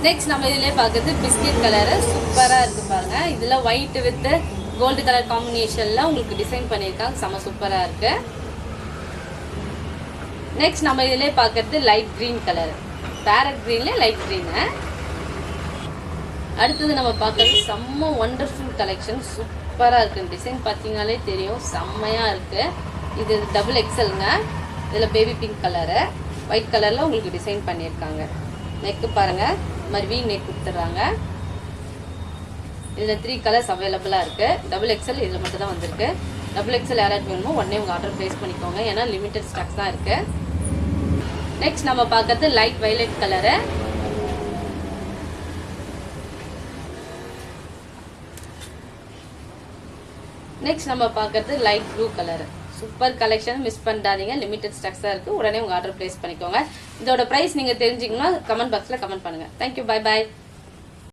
Next நம்ம இதிலே பார்க்குறது பிஸ்கெட் கலரு சூப்பராக இருக்குது பாருங்க. இதில் ஒயிட் வித் கோல்டு கலர் காம்பினேஷனில் உங்களுக்கு டிசைன் பண்ணியிருக்காங்க. செம்ம சூப்பராக இருக்குது. நெக்ஸ்ட் நம்ம இதிலே பார்க்குறது லைட் க்ரீன் கலர், பேரட் க்ரீன்லேயே லைட் க்ரீனு. அடுத்தது நம்ம பார்க்குறது செம்ம ஒண்டர்ஃபுல் கலெக்ஷன். சூப்பராக இருக்குது. டிசைன் பார்த்தீங்கனாலே தெரியும், செம்மையாக இருக்குது. இது டபுள் எக்ஸலுங்க. இதில் பேபி பிங்க் கலரு, ஒயிட் கலரில் உங்களுக்கு டிசைன் பண்ணியிருக்காங்க. நெக்கு பாருங்கள், இது மாதிரி வீ நெக் கொடுத்துட்றாங்க. இதில் 3 கலர்ஸ் அவைலபிளாக இருக்குது. டபுள் எக்ஸல் இதில் மட்டும் தான் வந்திருக்கு. டபுள் எக்ஸல் யாராவது வேணுமோ உடனே உங்கள் ஆர்டர் ப்ளேஸ் பண்ணிக்கோங்க, ஏன்னா லிமிட்டட் ஸ்டாக்ஸ் தான் இருக்குது. நெக்ஸ்ட் நம்ம பார்க்கறது லைட் வயலட் கலரு. நெக்ஸ்ட் நம்ம பார்க்கறது light blue colour. Super collection, miss பண்ணாதீங்க. லிமிட்டட் ஸ்டாக்ஸ் தான் இருக்குது. உடனே உங்கள் ஆர்டர் ப்ளேஸ் பண்ணிக்கோங்க. இதோட ப்ரைஸ் நீங்கள் தெரிஞ்சிக்கணும்னா கமெண்ட் பாக்ஸில் கமெண்ட் பண்ணுங்கள். Thank you, bye bye.